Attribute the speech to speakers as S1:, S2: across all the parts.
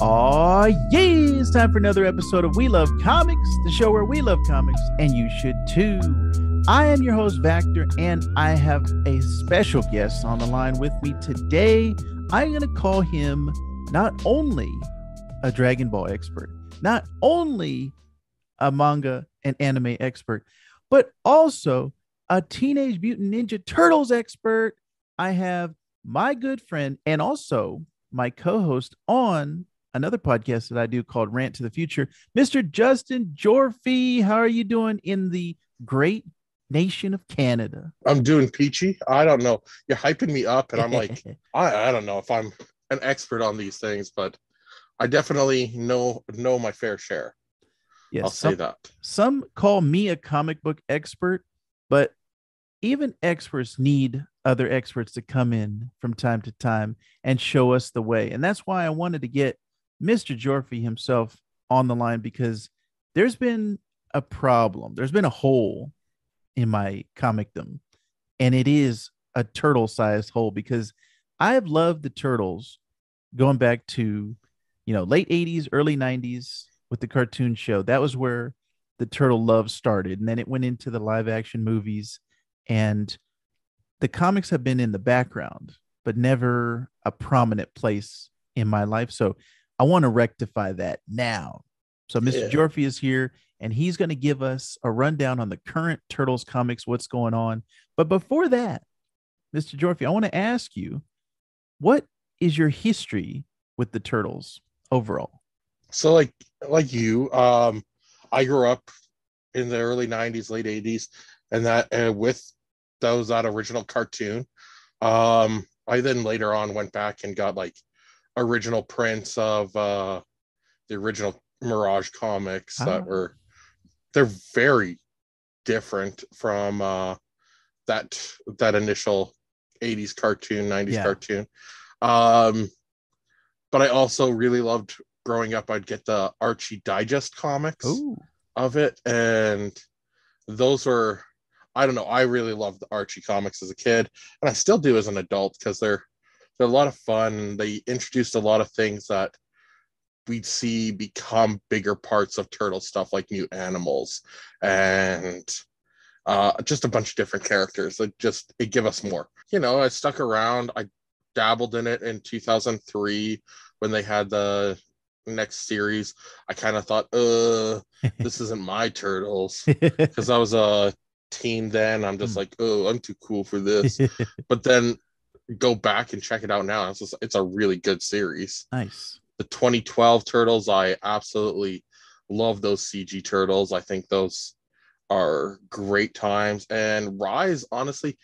S1: Aw, yay! It's time for another episode of We Love Comics, the show where we love comics, and you should too. I am your host, Vactor, and I have a special guest on the line with me today. I'm going to call him not only a Dragon Ball expert, not only a manga and anime expert, but also a Teenage Mutant Ninja Turtles expert. I have my good friend and also my co-host on another podcast that I do called Rant to the Future, Mr. Justin Gyorfi. How are you doing in the great nation of Canada?
S2: I'm doing peachy. I don't know. You're hyping me up, and I'm like, I don't know if I'm an expert on these things, but I definitely know my fair share.
S1: Yes,
S2: I'll say that.
S1: Some call me a comic book expert, but even experts need other experts to come in from time to time and show us the way. And that's why I wanted to get Mr. Gyorfi himself on the line, because there's been a problem. There's been a hole in my comicdom, and it is a turtle-sized hole, because I have loved the Turtles going back to, late 80s, early 90s with the cartoon show. That was where the turtle love started. And then it went into the live action movies, and the comics have been in the background, but never a prominent place in my life. So I want to rectify that now. So Mr. Gyorfi is here, and he's going to give us a rundown on the current Turtles comics, what's going on. But before that, Mr. Gyorfi, I want to ask you, what is your history with the Turtles overall?
S2: So like you, I grew up in the early 90s, late 80s, and that with that original cartoon. I then later on went back and got like original prints of the original Mirage comics they're very different from that initial 80s cartoon, 90s cartoon. But I also really loved growing up. I'd get the Archie Digest comics of it, and those were, I don't know, I really loved the Archie comics as a kid, and I still do as an adult, because they're a lot of fun. They introduced a lot of things that we'd see become bigger parts of turtle stuff, like new animals and just a bunch of different characters. It give us more. I stuck around. I dabbled in it in 2003 when they had the next series. I kind of thought, this isn't my Turtles, because I was a teen then. I'm just like, I'm too cool for this. But then go back and check it out now. It's a really good series.
S1: Nice.
S2: The 2012 Turtles, I absolutely love those CG Turtles. I think those are great times. And Rise, honestly,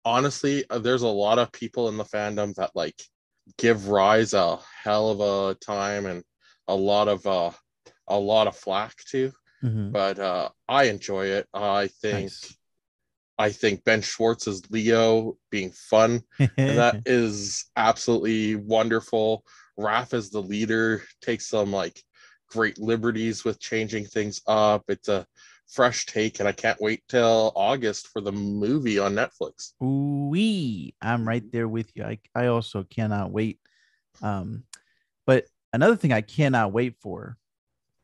S2: there's a lot of people in the fandom that like give Rise a hell of a time and a lot of flack to.
S1: Mm-hmm.
S2: But I enjoy it. I think Ben Schwartz's Leo being fun, and that is absolutely wonderful. Raph as the leader takes some like great liberties with changing things up. It's a fresh take, and I can't wait till August for the movie on Netflix.
S1: Ooh-wee. I'm right there with you. I also cannot wait. But another thing I cannot wait for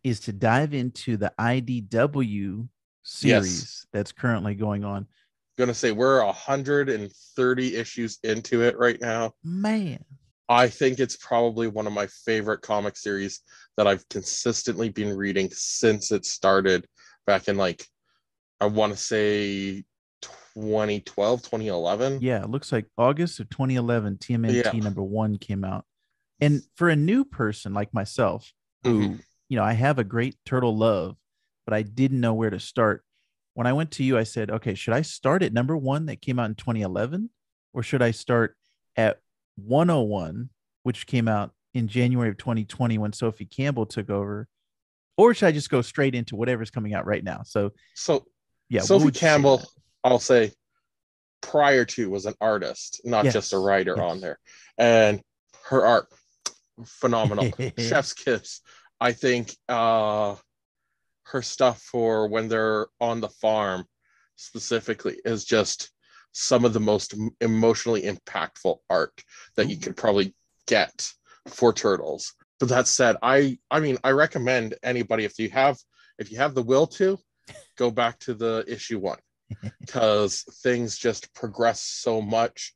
S1: is to dive into the IDW series that's currently going on.
S2: Gonna say we're 130 issues into it right now.
S1: Man,
S2: I think it's probably one of my favorite comic series that I've consistently been reading since it started back in, like, I want to say 2012, 2011.
S1: Yeah, it looks like August of 2011, TMNT number 1 came out. And for a new person like myself, who, I have a great turtle love, but I didn't know where to start. When I went to you, I said, okay, should I start at number 1 that came out in 2011? Or should I start at 101, which came out in January of 2020 when Sophie Campbell took over? Or should I just go straight into whatever's coming out right now? So yeah,
S2: Sophie Campbell, I'll say, prior to, was an artist, not just a writer on there. And her art, phenomenal. Chef's kiss. I think her stuff for when they're on the farm specifically is just some of the most emotionally impactful art that you could probably get for Turtles. But that said, I mean, I recommend anybody, if you have the will to, go back to the issue 1, because things just progress so much,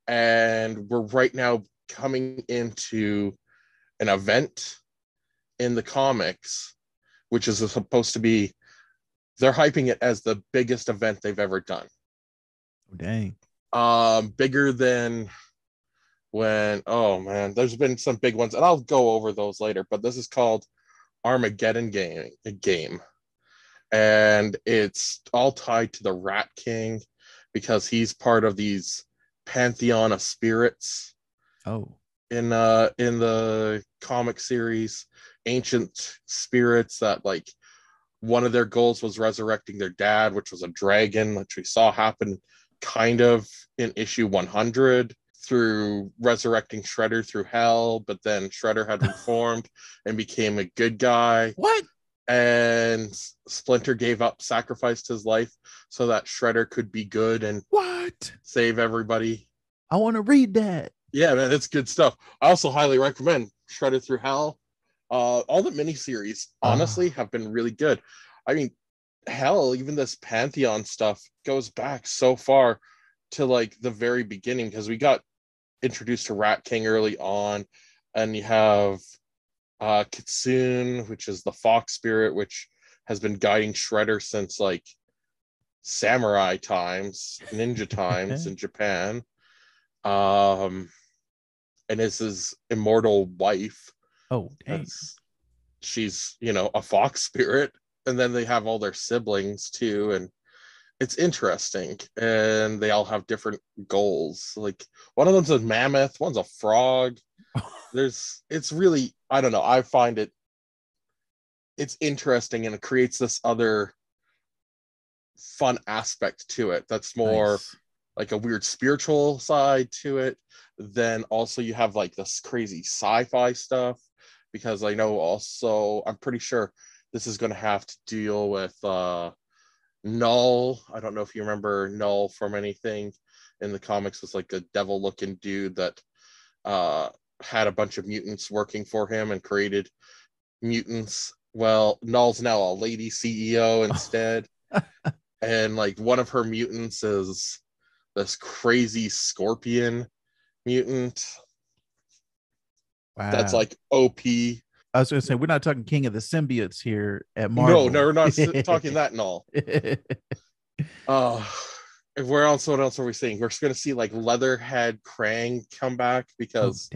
S2: and we're right now coming into an event in the comics, which is supposed to be, they're hyping it as the biggest event they've ever done.
S1: Oh, dang.
S2: Bigger than when, oh man, there's been some big ones, and I'll go over those later, but this is called Armageddon game. And it's all tied to the Rat King, because he's part of these pantheon of spirits
S1: Oh.
S2: in the comic series, ancient spirits that, like, one of their goals was resurrecting their dad, which was a dragon, which we saw happen kind of in issue 100 through resurrecting Shredder through hell, but then Shredder had reformed and became a good guy.
S1: What?
S2: And Splinter gave up, sacrificed his life so that Shredder could be good and
S1: What?
S2: save everybody.
S1: I want to read that.
S2: Yeah, man, it's good stuff. I also highly recommend Shredder Through Hell. All the miniseries, honestly, have been really good. I mean, hell, even this Pantheon stuff goes back so far to like the very beginning, because we got introduced to Rat King early on, and you have Kitsune, which is the fox spirit, which has been guiding Shredder since like samurai times, ninja times in Japan. And is his immortal wife.
S1: Oh, dang.
S2: She's, you know, a fox spirit. And then they have all their siblings too. And it's interesting. And they all have different goals. Like one of them's a mammoth, one's a frog. It's really, I don't know. I find it's interesting, and it creates this other fun aspect to it that's more
S1: Nice.
S2: like a weird spiritual side to it. Then also you have like this crazy sci-fi stuff, because I know also, I'm pretty sure this is going to have to deal with Null. I don't know if you remember Null from anything in the comics. Was like a devil looking dude that had a bunch of mutants working for him and created mutants. Well, Null's now a lady CEO instead. And like one of her mutants is this crazy scorpion mutant.
S1: Wow.
S2: That's like OP.
S1: I was going to say, we're not talking King of the Symbiotes here at
S2: No,
S1: Marvel.
S2: we're not talking that Null. Where else? What else are we seeing? We're going to see like Leatherhead Krang come back, because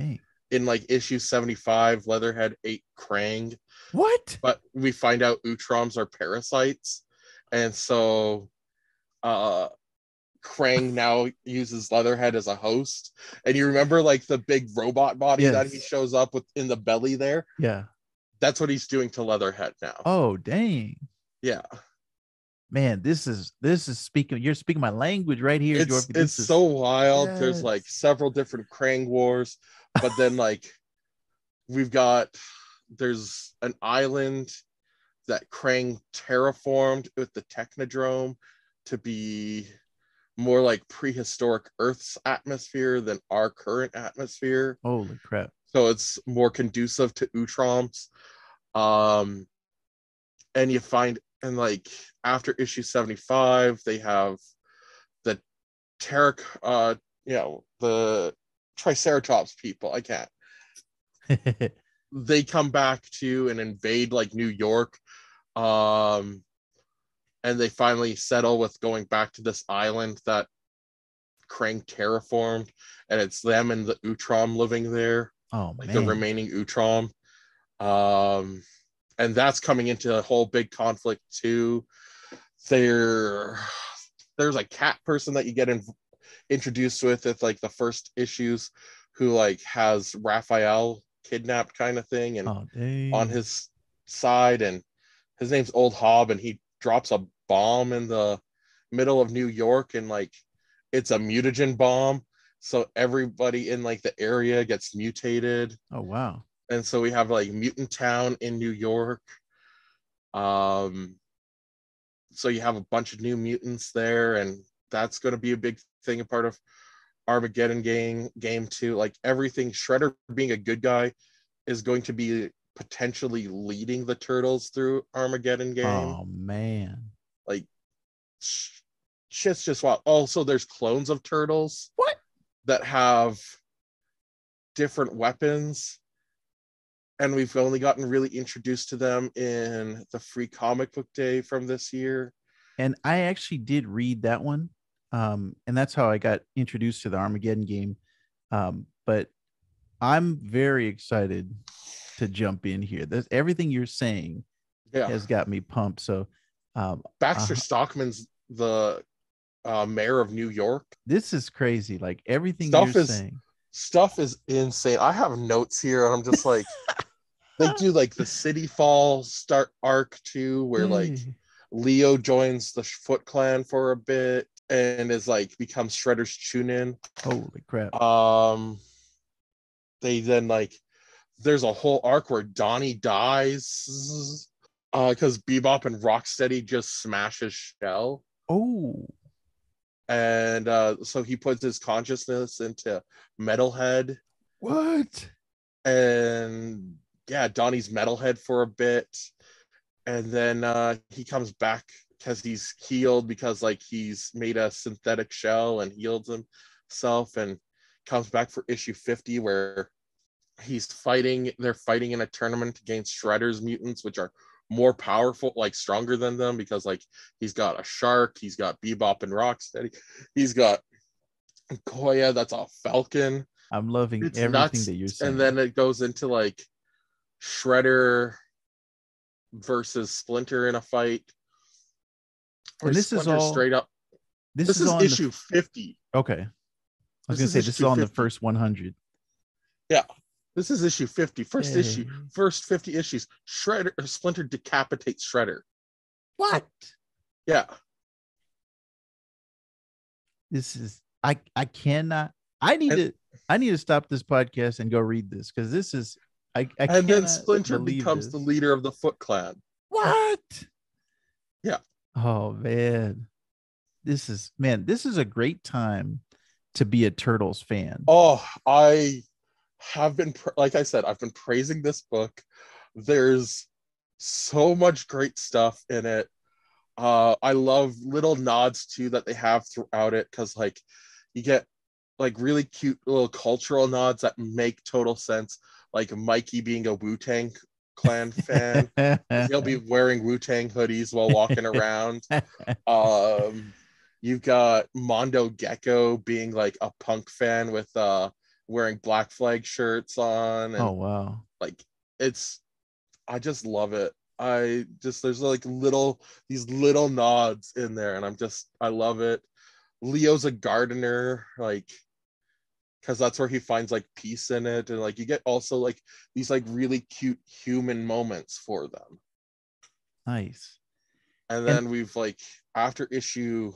S2: in like issue 75, Leatherhead ate Krang.
S1: What?
S2: But we find out Utroms are parasites, and so Krang now uses Leatherhead as a host. And you remember like the big robot body that he shows up with in the belly there?
S1: Yeah.
S2: That's what he's doing to Leatherhead now.
S1: Oh, dang.
S2: Yeah.
S1: Man, this is speaking, you're speaking my language right here, Gyorfi.
S2: It's so wild. Yes. There's like several different Krang wars, but then like there's an island that Krang terraformed with the Technodrome to be more like prehistoric Earth's atmosphere than our current atmosphere.
S1: Holy crap.
S2: So it's more conducive to Utroms. And you find, and like after issue 75, they have the the Triceratops people. I can't. They come back to and invade like New York. And they finally settle with going back to this island that Krang terraformed, and it's them and the Utrom living there.
S1: Oh,
S2: like
S1: man.
S2: The remaining Utrom. And that's coming into a whole big conflict too. There's a cat person that you get introduced with at like the first issues, who like has Raphael kidnapped kind of thing, and on his side, and his name's Old Hob, and he drops a bomb in the middle of New York, and like it's a mutagen bomb, so everybody in like the area gets mutated.
S1: Oh, wow.
S2: And so we have like Mutant Town in New York. So you have a bunch of new mutants there, and that's going to be a big thing, a part of Armageddon game too. Like everything, Shredder being a good guy is going to be potentially leading the Turtles through Armageddon game.
S1: Oh man.
S2: Like shit's just wild. Also, there's clones of Turtles.
S1: What?
S2: That have different weapons, and we've only gotten really introduced to them in the free comic book day from this year.
S1: And I actually did read that one. And that's how I got introduced to the Armageddon game. But I'm very excited to jump in here. Everything you're saying has got me pumped. So
S2: Baxter Stockman's the mayor of New York.
S1: This is crazy. Like everything you're saying.
S2: Stuff is insane. I have notes here, and I'm just like, they do like the City Fall start arc too, where like Leo joins the Foot Clan for a bit and is like becomes Shredder's Chunin.
S1: Holy crap.
S2: They then like there's a whole arc where Donnie dies because Bebop and Rocksteady just smash his shell.
S1: Oh.
S2: And so he puts his consciousness into Metalhead.
S1: What?
S2: And yeah, Donnie's Metalhead for a bit. And then he comes back because he's healed, because like he's made a synthetic shell and healed himself, and comes back for issue 50 where they're fighting in a tournament against Shredder's mutants, which are more powerful, like stronger than them, because like he's got a shark, he's got Bebop and Rocksteady, he's got Koya, that's a falcon.
S1: I'm loving everything that you're saying.
S2: And then it goes into like Shredder versus Splinter in a fight.
S1: And this Splinter is all straight up.
S2: This is issue 50.
S1: Okay. I was gonna say this is on 50. The first 100.
S2: Yeah. This is issue 50. First 50 issues. Splinter decapitates Shredder.
S1: What?
S2: Yeah.
S1: This is I cannot. I need to stop this podcast and go read this, because this is
S2: and then Splinter becomes the leader of the Foot Clan.
S1: What?
S2: Yeah.
S1: Oh man. This is a great time to be a Turtles fan.
S2: Oh, I have been, like I said, I've been praising this book. There's so much great stuff in it. I love little nods too that they have throughout it, because like you get like really cute little cultural nods that make total sense, like Mikey being a Wu-Tang Clan fan. He'll be wearing Wu-Tang hoodies while walking around. You've got Mondo Gecko being like a punk fan with wearing Black Flag shirts on. And,
S1: oh wow.
S2: Like I just love it. There's like these little nods in there, and I love it. Leo's a gardener, like, because that's where he finds like peace in it, and like you get also like these like really cute human moments for them.
S1: Nice.
S2: And then we've like after issue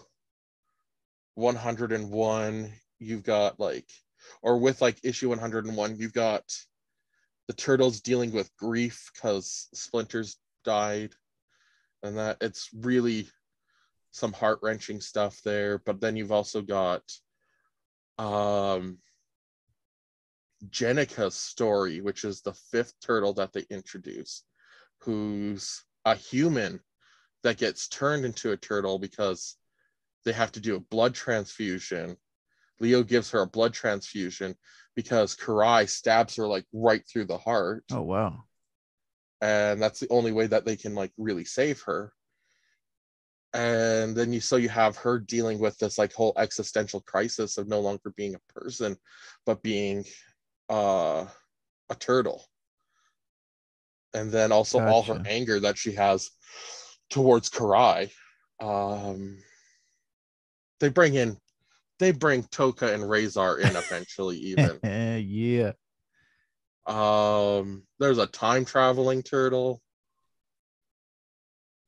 S2: 101, you've got like, or with like issue 101, you've got the Turtles dealing with grief because Splinter's died, and that it's really some heart-wrenching stuff there. But then you've also got Jenica's story, which is the 5th turtle that they introduce, who's a human that gets turned into a turtle because they have to do a blood transfusion. Leo gives her a blood transfusion because Karai stabs her like right through the heart.
S1: Oh wow.
S2: And that's the only way that they can like really save her. And then you have her dealing with this like whole existential crisis of no longer being a person, but being a turtle. And then also all her anger that she has towards Karai. They bring Toka and Razor in eventually even.
S1: Yeah.
S2: There's a time traveling turtle.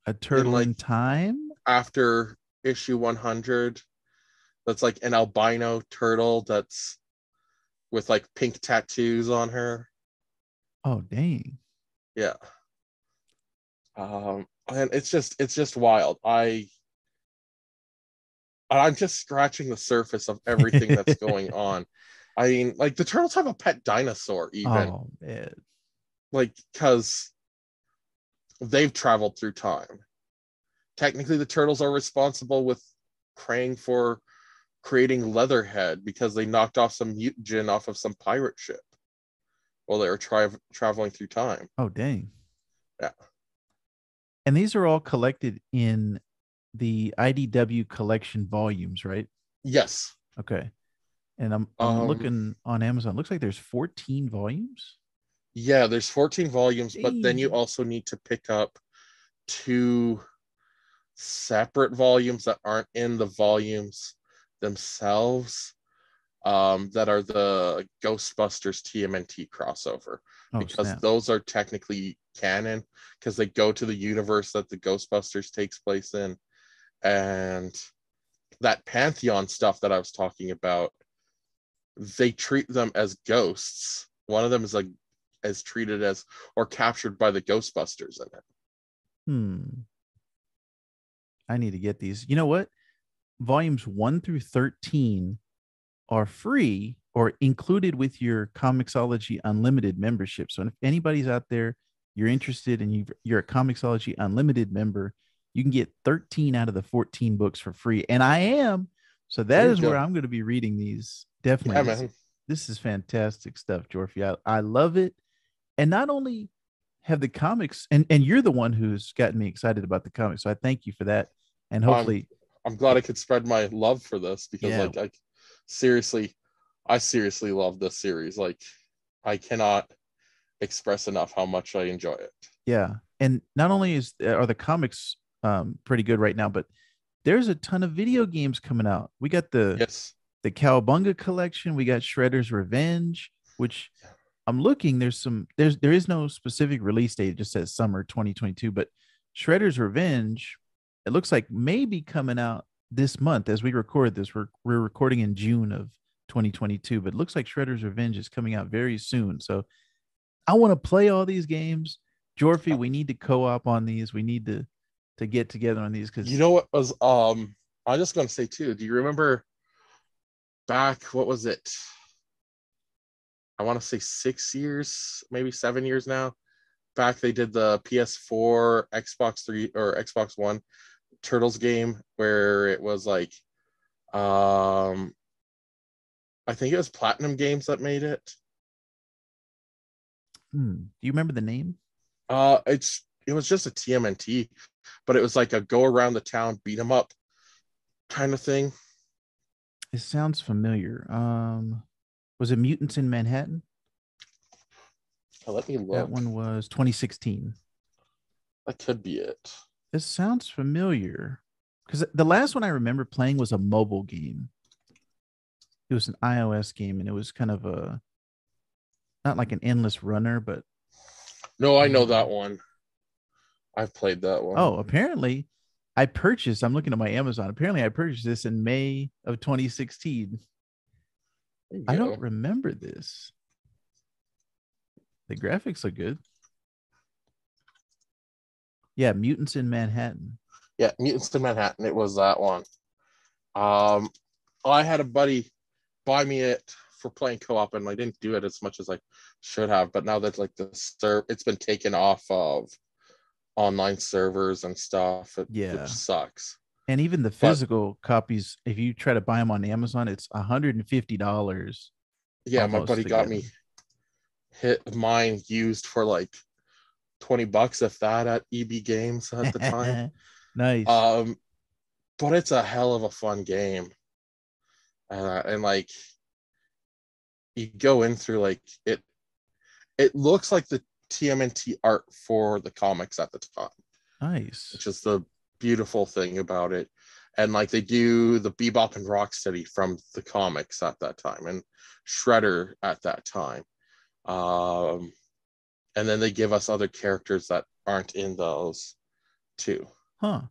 S1: A turtle in time?
S2: After issue 100. That's like an albino turtle that's with like pink tattoos on her.
S1: Oh dang.
S2: Yeah. And it's just wild. I'm just scratching the surface of everything that's going on. I mean, like the turtles have a pet dinosaur even.
S1: Oh man.
S2: like, because they've traveled through time. Technically, the turtles are responsible with Krang for creating Leatherhead because they knocked off some mutagen off of some pirate ship while they were traveling through time.
S1: Oh, dang.
S2: Yeah.
S1: And these are all collected in the IDW collection volumes, right?
S2: Yes.
S1: Okay. And I'm looking on Amazon. Looks like there's 14 volumes.
S2: Yeah, there's 14 volumes, but then you
S1: Dang.
S2: also need to pick up 2 separate volumes that aren't in the volumes themselves, that are the Ghostbusters TMNT crossover,
S1: Oh,
S2: because
S1: snap.
S2: those are technically canon because they go to the universe that the Ghostbusters takes place in. And that Pantheon stuff that I was talking about, they treat them as ghosts. One of them is like as treated as or captured by the Ghostbusters in it.
S1: I need to get these. You know what? Volumes 1 through 13 are free or included with your Comixology Unlimited membership. So if anybody's out there, you're interested and you're a Comixology Unlimited member, you can get 13 out of the 14 books for free. And I am. So that
S2: There you
S1: is where
S2: go.
S1: I'm going to be reading these. Definitely.
S2: Yeah, man.
S1: This is fantastic stuff, Gyorfi. I love it. And not only have the comics, and you're the one who's gotten me excited about the comics. So I thank you for that. And
S2: I'm
S1: hopefully,
S2: I'm glad I could spread my love for this because
S1: yeah,
S2: like seriously, I seriously love this series. Like, I cannot express enough how much I enjoy it.
S1: yeah. And not only are the comics pretty good right now, but there's a ton of video games coming out. We got
S2: Yes.
S1: the Cowabunga collection. We got Shredder's Revenge, which I'm looking. There is no specific release date. It just says summer 2022. But Shredder's Revenge, it looks like maybe coming out this month as we record this. We're recording in June of 2022, but it looks like Shredder's Revenge is coming out very soon. So I want to play all these games. Gyorfi, we need to co-op on these. We need to get together on these
S2: You
S1: because
S2: know what was I'm just gonna say too, do you remember back, what was it? I want to say 6 years, maybe 7 years now. Back they did the PS4, Xbox 3 or Xbox One Turtles game where it was like I think it was Platinum Games that made it.
S1: do you remember the name?
S2: It was just a TMNT, but it was like a go around the town beat 'em up kind of thing.
S1: It sounds familiar. Was it Mutants in Manhattan?
S2: Let me
S1: That
S2: look.
S1: one was 2016.
S2: That could be it.
S1: This sounds familiar because the last one I remember playing was a mobile game. It was an iOS game, and it was kind of a not like an endless runner, but
S2: No, I know that
S1: um,
S2: one. I've played that one.
S1: oh, apparently I purchased. I'm looking at my Amazon. Apparently, I purchased this in May of 2016.
S2: There you
S1: I don't
S2: go.
S1: remember this. The graphics look good. Yeah, Mutants in Manhattan.
S2: Yeah, Mutants to Manhattan. It was that one. Um, I had a buddy buy me it for playing co-op, and I didn't do it as much as I should have. But now that like it's been taken off of online servers and stuff, which
S1: Yeah.
S2: sucks.
S1: And even the
S2: But
S1: physical copies, if you try to buy them on Amazon, it's $150
S2: yeah, my
S1: almost
S2: buddy
S1: to
S2: got
S1: get
S2: me
S1: them.
S2: hit mine used for like $20, if that, at EB Games at the time.
S1: Nice.
S2: Um, but it's a hell of a fun game, and like you go in through like it. It looks like the TMNT art for the comics at the time,
S1: Nice.
S2: which is the beautiful thing about it. And like they do the Bebop and Rocksteady from the comics at that time, and Shredder at that time. Um, and then they give us other characters that aren't in those too.
S1: Huh.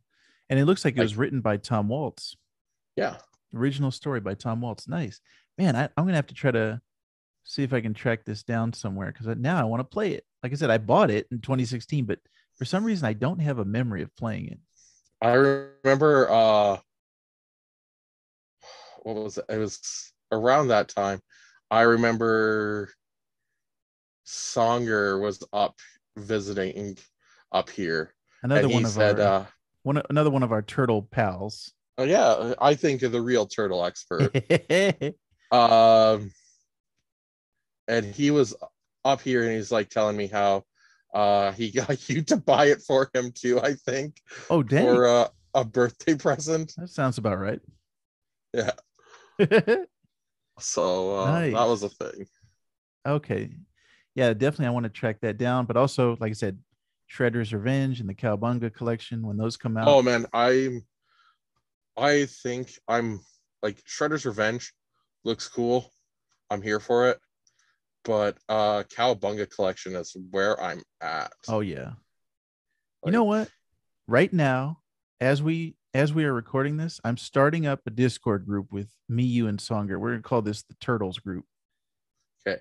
S1: And it looks like it
S2: Like,
S1: was written by Tom Waltz.
S2: yeah,
S1: Original story by Tom Waltz. Nice. Man, I'm gonna have to try to see if I can track this down somewhere because now I want to play it. Like I said, I bought it in 2016, but for some reason I don't have a memory of playing it.
S2: I remember. What was it? It was around that time. I remember Songer was up visiting up here,
S1: Another
S2: and
S1: one
S2: he
S1: of
S2: said,
S1: our another one of our turtle pals.
S2: "Oh yeah, I think of the real turtle expert." Um, and he was up here, and he's like telling me how he got you to buy it for him too. I think
S1: Oh, dang.
S2: for a birthday present.
S1: That sounds about right.
S2: Yeah. So that was a
S1: Nice.
S2: thing.
S1: Okay. Yeah, definitely. I want to track that down. But also, like I said, Shredder's Revenge and the Cowabunga collection, when those come out.
S2: Oh man, I think I'm like Shredder's Revenge looks cool. I'm here for it. But Cowabunga collection is where I'm at.
S1: Oh yeah. You know
S2: Like,
S1: what? Right now, as we are recording this, I'm starting up a Discord group with me, you, and Songer. We're gonna call this the Turtles group.
S2: okay,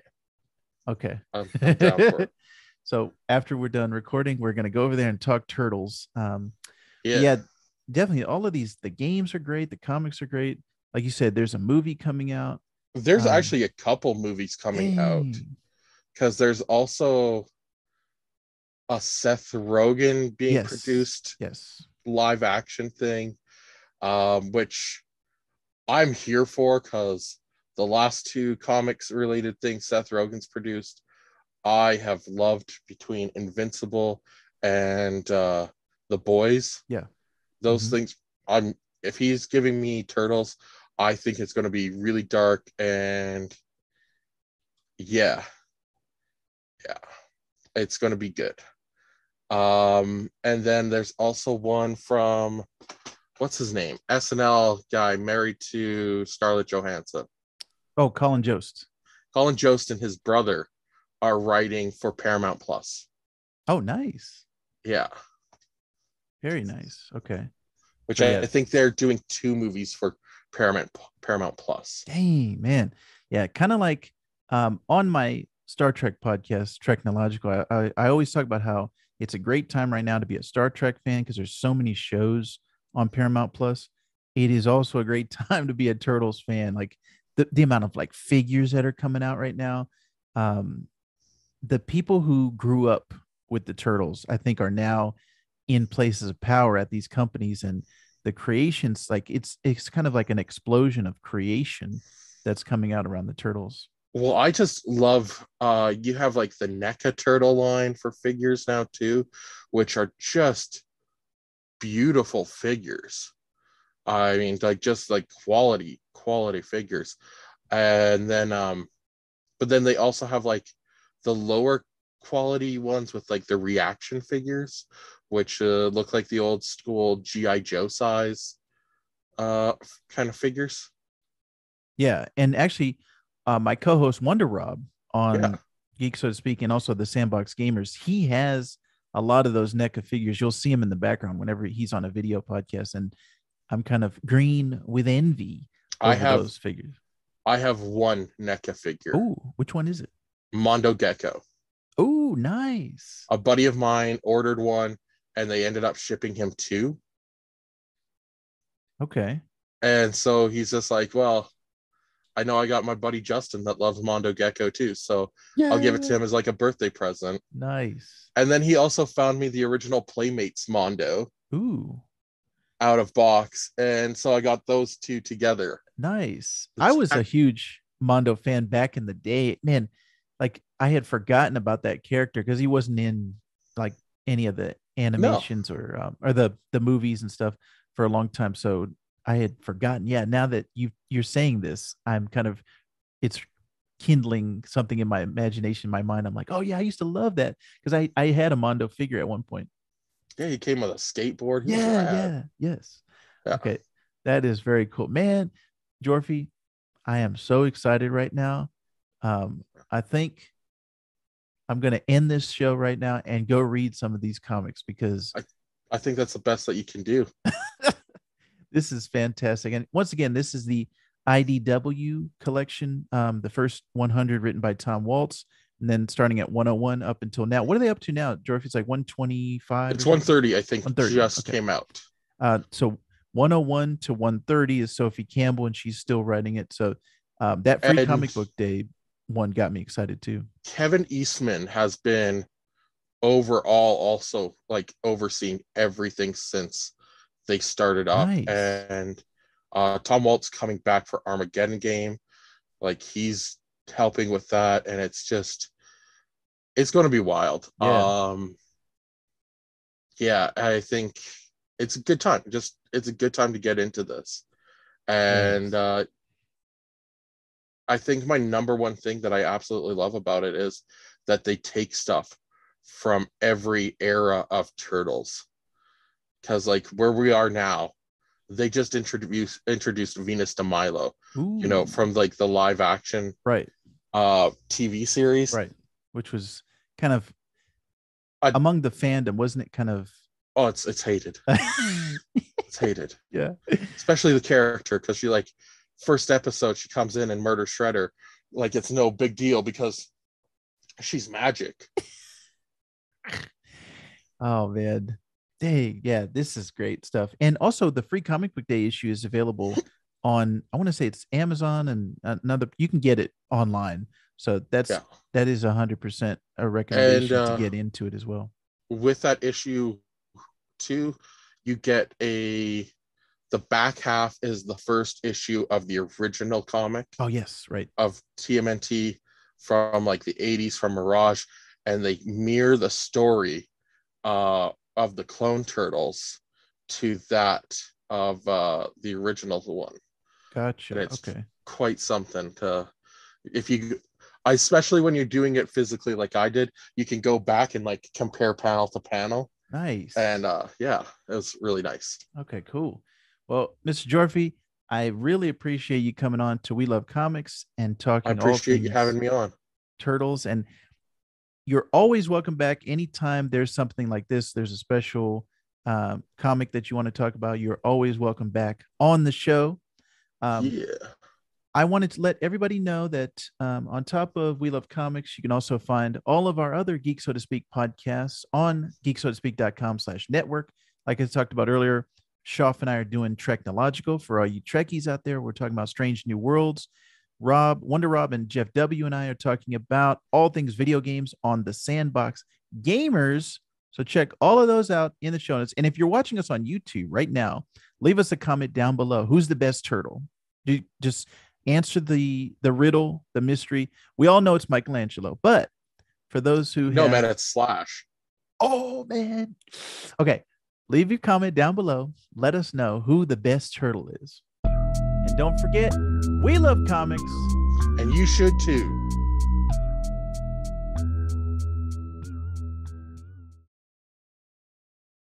S1: Okay.
S2: I'm down for it.
S1: So after we're done recording, we're gonna go over there and talk turtles.
S2: Yeah.
S1: Yeah, definitely. All of these, the games are great, the comics are great. Like you said, there's a movie coming out.
S2: There's
S1: Um,
S2: actually a couple movies coming out
S1: dang.
S2: because there's also a Seth Rogen being
S1: Yes.
S2: produced
S1: Yes.
S2: live action thing, which I'm here for because the last two comics related things Seth Rogen's produced, I have loved between Invincible and The Boys.
S1: Yeah.
S2: Those
S1: Hmm.
S2: things, I'm if he's giving me Turtles, I think it's going to be really dark and yeah, yeah, it's going to be good. And then there's also one from what's his name? SNL guy married to Scarlett Johansson.
S1: Oh, Colin Jost.
S2: Colin Jost and his brother are writing for Paramount Plus.
S1: Oh, nice.
S2: Yeah.
S1: Very nice. Okay.
S2: Which
S1: So
S2: I
S1: yeah,
S2: think they're doing two movies for Paramount Plus.
S1: dang man. Yeah, kind of like on my Star Trek podcast, TREKnological, I always talk about how it's a great time right now to be a Star Trek fan because there's so many shows on Paramount Plus. It is also a great time to be a Turtles fan. Like the amount of like figures that are coming out right now. Um, the people who grew up with the Turtles, I think, are now in places of power at these companies, and the creations, like it's kind of like an explosion of creation that's coming out around the Turtles.
S2: Well, I just love you have like the NECA turtle line for figures now too, which are just beautiful figures. I mean, like just like quality figures. And then but then they also have like the lower quality ones with like the reaction figures, which look like the old school GI Joe size kind of figures.
S1: Yeah, and actually, my co-host Wonder Rob
S2: Yeah.
S1: on Geek, so to speak, and also the Sandbox Gamers, he has a lot of those NECA figures. You'll see him in the background whenever he's on a video podcast, and I'm kind of green with envy
S2: I
S1: over
S2: have
S1: those figures.
S2: I have one NECA figure,
S1: Oh, which one is it?
S2: Mondo Gecko.
S1: Oh, nice.
S2: A buddy of mine ordered one and they ended up shipping him two.
S1: Okay.
S2: And so he's just like, well, I know I got my buddy Justin that loves Mondo Gecko too. So I'll give it
S1: Yeah.
S2: to him as like a birthday present.
S1: Nice.
S2: And then he also found me the original Playmates Mondo
S1: Ooh,
S2: out of box. And so I got those two together.
S1: nice. I was a huge Mondo fan back in the day. Man, like I had forgotten about that character because he wasn't in like any of the
S2: No,
S1: animations or the movies and stuff for a long time. So I had forgotten. Yeah, now that you're saying this, I'm kind of it's kindling something in my imagination, my mind. I'm like, oh yeah, I used to love that because I had a Mondo figure at one point.
S2: yeah, he came with a skateboard. He was
S1: Yeah,
S2: rad.
S1: yeah, yes.
S2: Yeah.
S1: Okay, that is very cool, man. Jorphy, I am so excited right now. I think I'm going to end this show right now and go read some of these comics because
S2: I, I think that's the best that you can do.
S1: this is fantastic. And once again, this is the IDW collection, the first 100 written by Tom Waltz, and then starting at 101 up until now. What are they up to now, Jorphy? It's like 125
S2: It's
S1: or something?
S2: 130, I think,
S1: 130.
S2: just
S1: Okay.
S2: came out.
S1: So 101 to 130 is Sophie Campbell, and she's still writing it. So that free
S2: And
S1: comic book day one got me excited too.
S2: Kevin Eastman has been overall also like overseeing everything since they started up.
S1: Nice.
S2: And Tom Waltz coming back for Armageddon game, like he's helping with that, and it's going to be wild.
S1: Yeah.
S2: I think it's a good time. It's a good time to get into this. And
S1: Yes.
S2: I think my number one thing that I absolutely love about it is that they take stuff from every era of Turtles. Because like where we are now, they just introduced Venus de Milo,
S1: Ooh.
S2: from like the live action
S1: Right.
S2: TV series.
S1: Right. Which was kind of among the fandom, wasn't it kind of
S2: it's hated. It's hated.
S1: Yeah.
S2: Especially the character, because she like first episode she comes in and murders Shredder like it's no big deal because she's magic.
S1: Oh man. Dang, yeah, this is great stuff. And also the free comic book day issue is available on, I want to say it's Amazon, and another, you can get it online. So that is 100% a recommendation to get into it as well.
S2: With that issue too, you get the back half is the first issue of the original comic.
S1: Oh yes, right.
S2: Of TMNT from like the 80s from Mirage, and they mirror the story of the clone turtles to that of the original one.
S1: Gotcha.
S2: And it's
S1: okay.
S2: Quite something to, especially when you're doing it physically like I did, you can go back and like compare panel to panel.
S1: Nice.
S2: And it was really nice.
S1: Okay, cool. Well, Mr. Gyorfi, I really appreciate you coming on to We Love Comics and talking.
S2: I appreciate you having me on.
S1: Turtles, and you're always welcome back anytime there's something like this. There's a special comic that you want to talk about. You're always welcome back on the show. I wanted to let everybody know that on top of We Love Comics, you can also find all of our other Geek So to Speak podcasts on geeksotospeak.com/network. Like I talked about earlier, Schaff and I are doing TREKnological for all you Trekkies out there. We're talking about Strange New Worlds. Wonder Rob and Jeff W. and I are talking about all things video games on the Sandbox Gamers. So check all of those out in the show notes. And if you're watching us on YouTube right now, leave us a comment down below. Who's the best turtle? Just answer the riddle, the mystery. We all know it's Michelangelo, but for those who
S2: man, it's Slash.
S1: Oh man. Okay. Leave your comment down below. Let us know who the best turtle is. And don't forget, we love comics.
S2: And you should too.